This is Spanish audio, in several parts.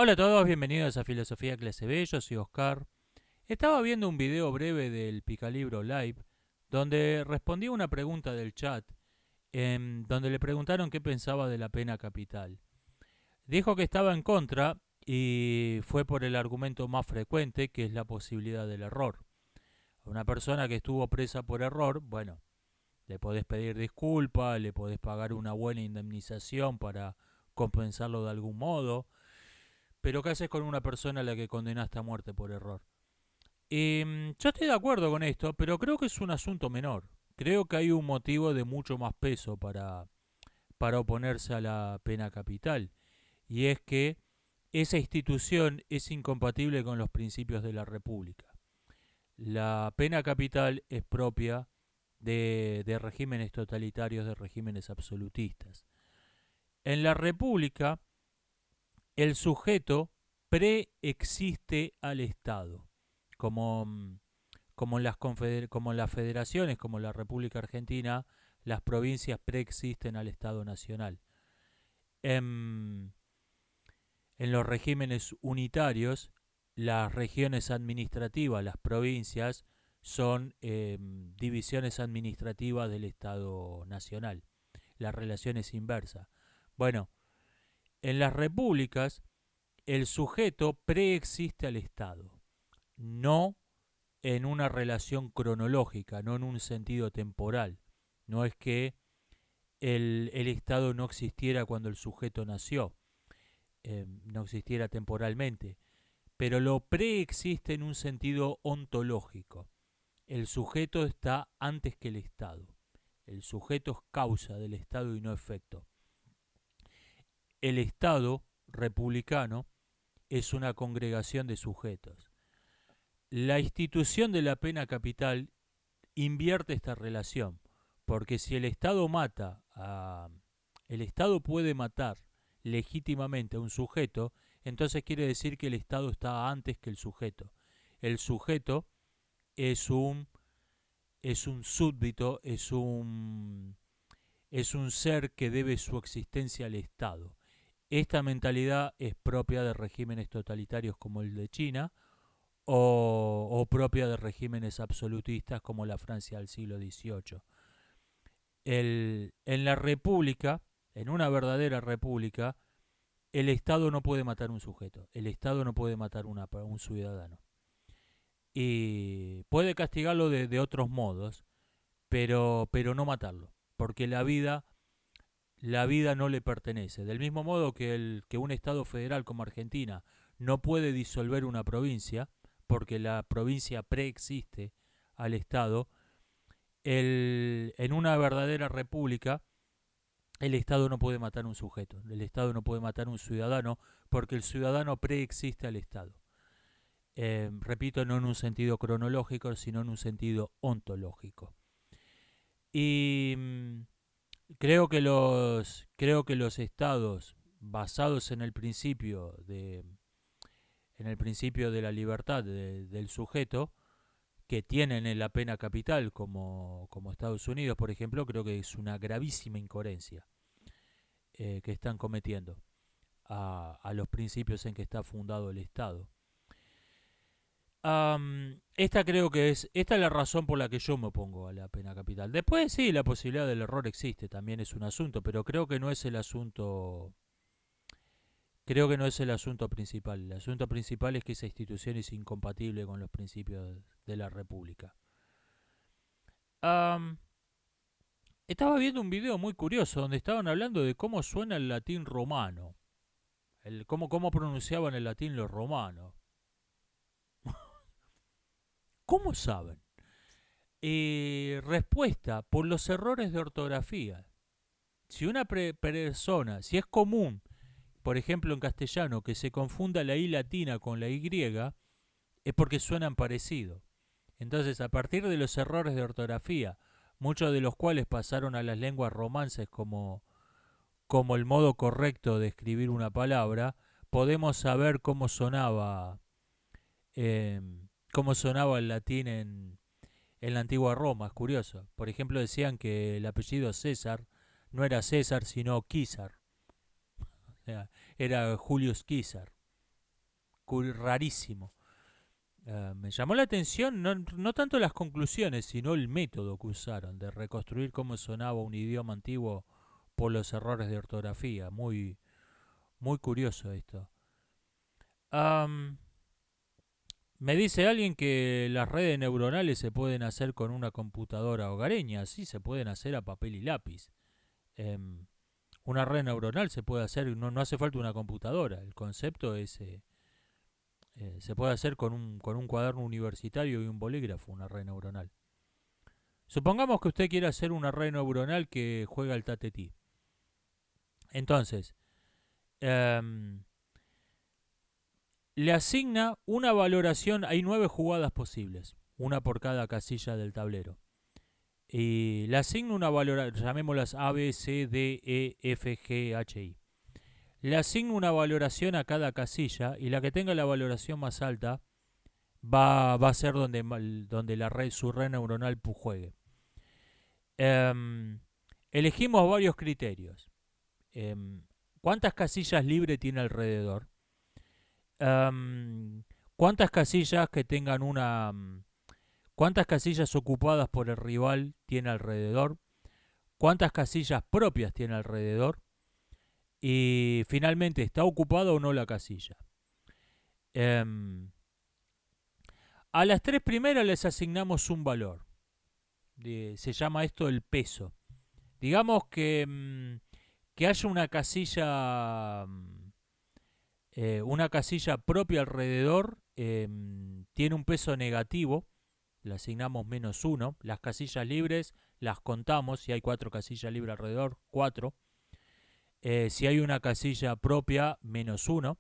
Hola a todos, bienvenidos a Filosofía Clase B, yo soy Oscar. Estaba viendo un video breve del Picalibro Live donde respondí una pregunta del chat, donde le preguntaron qué pensaba de la pena capital. Dijo que estaba en contra y fue por el argumento más frecuente, que es la posibilidad del error. A una persona que estuvo presa por error, bueno, le podés pedir disculpas, le podés pagar una buena indemnización para compensarlo de algún modo, pero ¿qué haces con una persona a la que condenaste a muerte por error? Yo estoy de acuerdo con esto, pero creo que es un asunto menor. Creo que hay un motivo de mucho más peso para oponerse a la pena capital, y es que esa institución es incompatible con los principios de la República. La pena capital es propia de regímenes totalitarios, de regímenes absolutistas. En la República, el sujeto preexiste al Estado, como, como en las federaciones, como la República Argentina, las provincias preexisten al Estado Nacional. En, en los regímenes unitarios, las regiones administrativas, las provincias, son divisiones administrativas del Estado Nacional. La relación es inversa. Bueno, en las repúblicas, el sujeto preexiste al Estado, no en una relación cronológica, no en un sentido temporal. No es que el Estado no existiera cuando el sujeto nació, no existiera temporalmente, pero lo preexiste en un sentido ontológico. El sujeto está antes que el Estado. El sujeto es causa del Estado y no efecto. El Estado republicano es una congregación de sujetos. La institución de la pena capital invierte esta relación, porque si el Estado el Estado puede matar legítimamente a un sujeto, entonces quiere decir que el Estado está antes que el sujeto. El sujeto es un súbdito, es un ser que debe su existencia al Estado. Esta mentalidad es propia de regímenes totalitarios como el de China, o propia de regímenes absolutistas como la Francia del siglo XVIII. En la república, en una verdadera república, el Estado no puede matar a un sujeto, el Estado no puede matar a un ciudadano. Y puede castigarlo de otros modos, pero no matarlo, porque la vida no le pertenece. Del mismo modo que un Estado federal como Argentina no puede disolver una provincia, porque la provincia preexiste al Estado, en una verdadera república el Estado no puede matar a un sujeto, el Estado no puede matar a un ciudadano, porque el ciudadano preexiste al Estado. Repito, no en un sentido cronológico, sino en un sentido ontológico. Y creo que los estados basados en el principio de la libertad del sujeto, que tienen en la pena capital como Estados Unidos, por ejemplo, creo que es una gravísima incoherencia que están cometiendo a los principios en que está fundado el Estado. Esta es la razón por la que yo me opongo a la pena capital. Después sí, la posibilidad del error existe, también es un asunto, pero creo que no es el asunto principal. El asunto principal es que esa institución es incompatible con los principios de la República. Am, Estaba viendo un video muy curioso donde estaban hablando de cómo suena el latín romano, cómo pronunciaban el latín los romanos. ¿Cómo saben? Respuesta, por los errores de ortografía. Si una persona, si es común, por ejemplo en castellano, que se confunda la I latina con la Y, es porque suenan parecido. Entonces, a partir de los errores de ortografía, muchos de los cuales pasaron a las lenguas romances como el modo correcto de escribir una palabra, podemos saber eh, cómo sonaba el latín en la antigua Roma. Es curioso. Por ejemplo, decían que el apellido César no era César, sino Quisar. O sea, era Julius Quisar. rarísimo. Me llamó la atención no tanto las conclusiones, sino el método que usaron de reconstruir cómo sonaba un idioma antiguo por los errores de ortografía. Muy, muy curioso esto. Am, Me dice alguien que las redes neuronales se pueden hacer con una computadora hogareña. Sí, se pueden hacer a papel y lápiz. Em, una red neuronal se puede hacer, no hace falta una computadora. El concepto es, se puede hacer con un cuaderno universitario y un bolígrafo, una red neuronal. Supongamos que usted quiere hacer una red neuronal que juega al tatetí. Entonces, em, le asigna una valoración, hay 9 jugadas posibles, una por cada casilla del tablero. Y le asigna una valoración, llamémoslas A, B, C, D, E, F, G, H, I. Le asigna una valoración a cada casilla y la que tenga la valoración más alta va a ser donde su red neuronal juegue. Em, Elegimos varios criterios. Em, ¿Cuántas casillas libres tiene alrededor? Em, ¿Cuántas casillas que tengan ¿Cuántas casillas ocupadas por el rival tiene alrededor? ¿Cuántas casillas propias tiene alrededor? Y finalmente, ¿está ocupada o no la casilla? Em, a las 3 primeras les asignamos un valor. Se llama esto el peso. Digamos que haya una casilla propia alrededor, tiene un peso negativo, le asignamos -1. Las casillas libres las contamos, si hay 4 casillas libres alrededor, 4. Si hay una casilla propia, -1.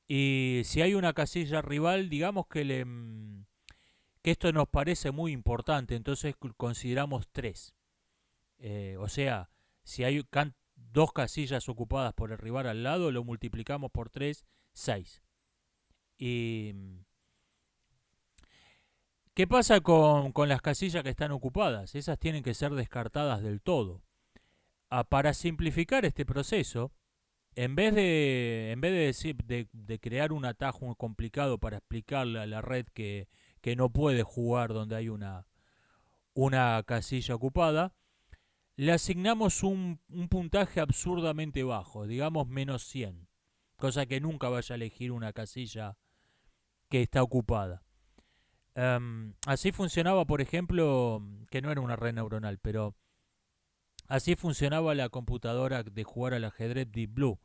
Y si hay una casilla rival, digamos que esto nos parece muy importante, entonces consideramos 3. O sea, si hay 2 casillas ocupadas por el rival al lado, lo multiplicamos por 3, 6. ¿Y qué pasa con las casillas que están ocupadas? Esas tienen que ser descartadas del todo. Para simplificar este proceso, en vez de crear un atajo complicado para explicarle a la red que no puede jugar donde hay una casilla ocupada, le asignamos un puntaje absurdamente bajo, digamos -100, cosa que nunca vaya a elegir una casilla que está ocupada. Así funcionaba, por ejemplo, que no era una red neuronal, pero así funcionaba la computadora de jugar al ajedrez Deep Blue.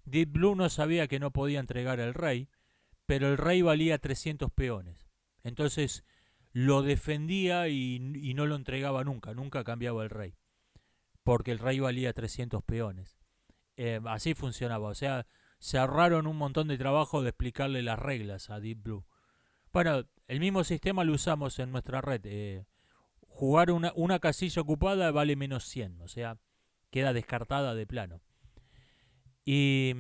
Deep Blue no sabía que no podía entregar el rey, pero el rey valía 300 peones. Entonces lo defendía y no lo entregaba nunca, nunca cambiaba el rey, porque el rey valía 300 peones. Así funcionaba, o sea, se ahorraron un montón de trabajo de explicarle las reglas a Deep Blue. Bueno, el mismo sistema lo usamos en nuestra red. Jugar una casilla ocupada vale -100, o sea, queda descartada de plano. Y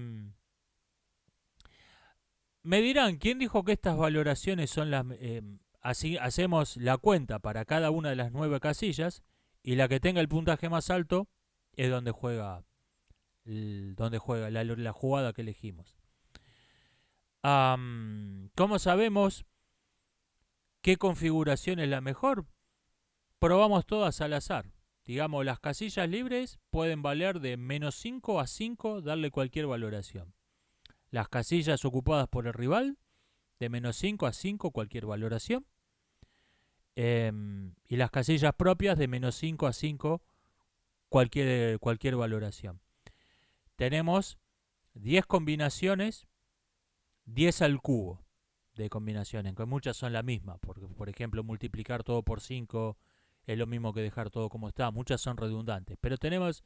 me dirán, ¿quién dijo que estas valoraciones son las... así hacemos la cuenta para cada una de las 9 casillas y la que tenga el puntaje más alto es donde juega la jugada que elegimos. ¿Cómo sabemos qué configuración es la mejor? Probamos todas al azar. Digamos, las casillas libres pueden valer de -5 a 5, darle cualquier valoración. Las casillas ocupadas por el rival, de -5 a 5, cualquier valoración. Y las casillas propias, de -5 a 5, cualquier valoración. Tenemos 10 combinaciones, 10 al cubo de combinaciones, que muchas son la misma, porque por ejemplo multiplicar todo por 5 es lo mismo que dejar todo como está, muchas son redundantes, pero tenemos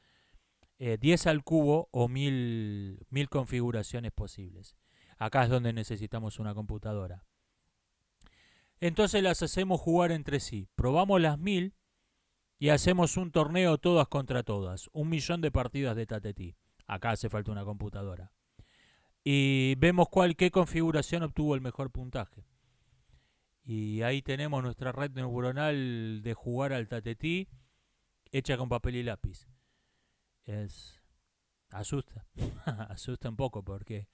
10 al cubo o 1000 configuraciones posibles. Acá es donde necesitamos una computadora. Entonces las hacemos jugar entre sí, probamos las 1000 y hacemos un torneo todas contra todas, 1.000.000 de partidas de tatetí. Acá hace falta una computadora. Y vemos qué configuración obtuvo el mejor puntaje. Y ahí tenemos nuestra red neuronal de jugar al tatetí hecha con papel y lápiz. Asusta, asusta un poco porque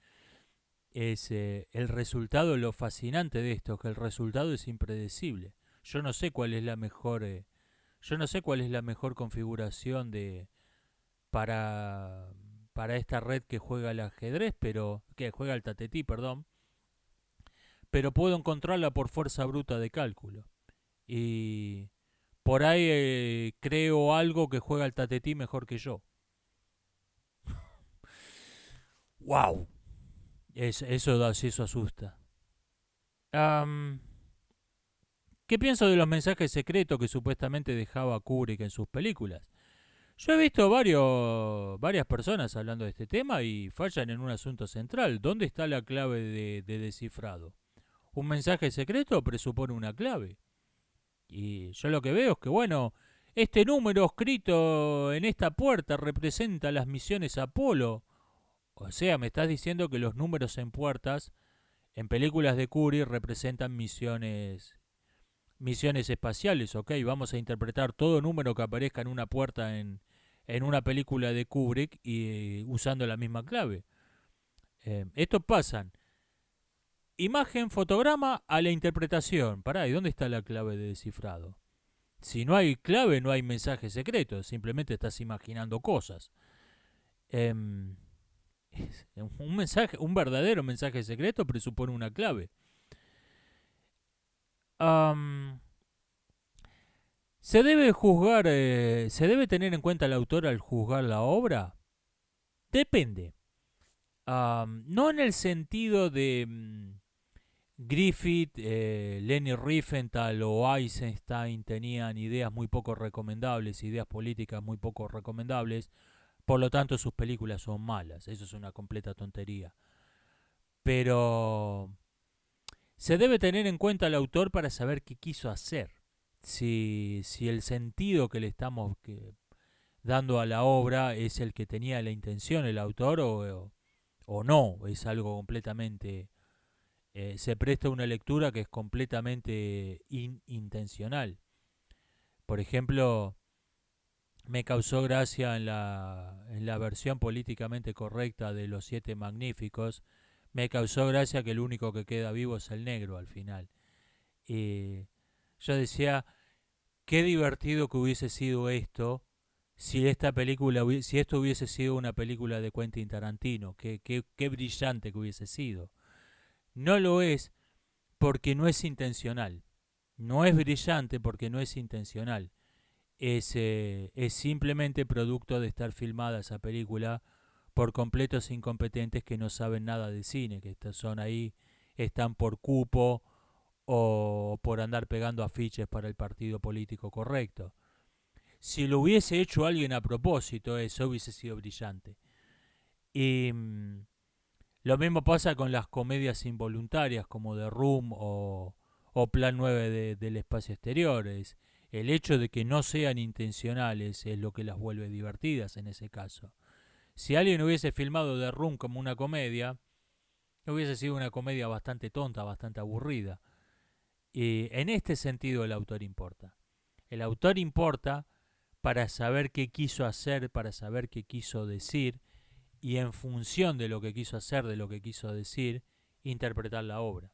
es el resultado, lo fascinante de esto, que el resultado es impredecible. Yo no sé cuál es la mejor, yo no sé cuál es la mejor configuración para, para esta red que juega el ajedrez, pero que juega el tatetí, perdón, pero puedo encontrarla por fuerza bruta de cálculo. Y por ahí creo algo que juega el tatetí mejor que yo. ¡Wow! Eso da, sí, eso asusta. Am, ¿Qué pienso de los mensajes secretos que supuestamente dejaba Kubrick en sus películas? Yo he visto varias personas hablando de este tema y fallan en un asunto central. ¿Dónde está la clave de descifrado? Un mensaje secreto presupone una clave. Y yo lo que veo es que, bueno, este número escrito en esta puerta representa las misiones Apolo. O sea, me estás diciendo que los números en puertas en películas de Kubrick representan misiones espaciales, ok, vamos a interpretar todo número que aparezca en una puerta en una película de Kubrick y usando la misma clave. Esto pasan imagen, fotograma a la interpretación. Pará, ¿y dónde está la clave de descifrado? Si no hay clave, no hay mensaje secreto, simplemente estás imaginando cosas. Em, un verdadero mensaje secreto presupone una clave. Am, ¿Se debe tener en cuenta el autor al juzgar la obra? Depende. No en el sentido de Griffith, Leni Riefenstahl o Eisenstein tenían ideas muy poco recomendables, ideas políticas muy poco recomendables, por lo tanto sus películas son malas. Eso es una completa tontería. Pero se debe tener en cuenta al autor para saber qué quiso hacer. Si el sentido que le estamos dando a la obra es el que tenía la intención el autor o no, es algo completamente... se presta una lectura que es completamente intencional. Por ejemplo, me causó gracia en la versión políticamente correcta de Los Siete Magníficos, me causó gracia que el único que queda vivo es el negro al final. Y yo decía, qué divertido que hubiese sido esto si si esto hubiese sido una película de Quentin Tarantino, qué brillante que hubiese sido. No lo es porque no es intencional. No es brillante porque no es intencional. Es simplemente producto de estar filmada esa película por completos incompetentes que no saben nada de cine, que son ahí, están por cupo o por andar pegando afiches para el partido político correcto. Si lo hubiese hecho alguien a propósito, eso hubiese sido brillante. Y lo mismo pasa con las comedias involuntarias como The Room o Plan 9 del espacio exterior. El hecho de que no sean intencionales es lo que las vuelve divertidas en ese caso. Si alguien hubiese filmado The Room como una comedia, hubiese sido una comedia bastante tonta, bastante aburrida. Y en este sentido el autor importa. El autor importa para saber qué quiso hacer, para saber qué quiso decir, y en función de lo que quiso hacer, de lo que quiso decir, interpretar la obra.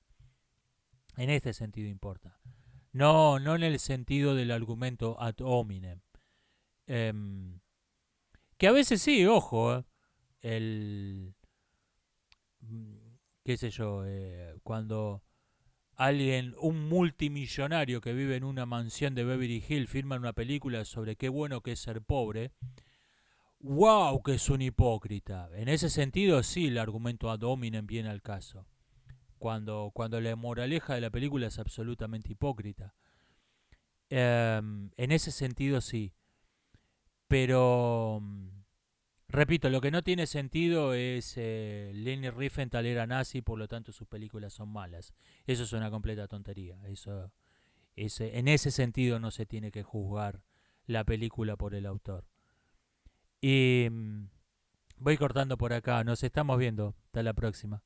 En este sentido importa. No en el sentido del argumento ad hominem. Em, que a veces sí, ojo, el... qué sé yo, cuando alguien, un multimillonario que vive en una mansión de Beverly Hills, firma una película sobre qué bueno que es ser pobre, ¡wow! Que es un hipócrita. En ese sentido, sí, el argumento ad hominem viene al caso. Cuando la moraleja de la película es absolutamente hipócrita. En ese sentido, sí. Pero, repito, lo que no tiene sentido es Leni Riefenstahl era nazi, por lo tanto sus películas son malas. Eso es una completa tontería. En ese sentido no se tiene que juzgar la película por el autor. Y voy cortando por acá. Nos estamos viendo. Hasta la próxima.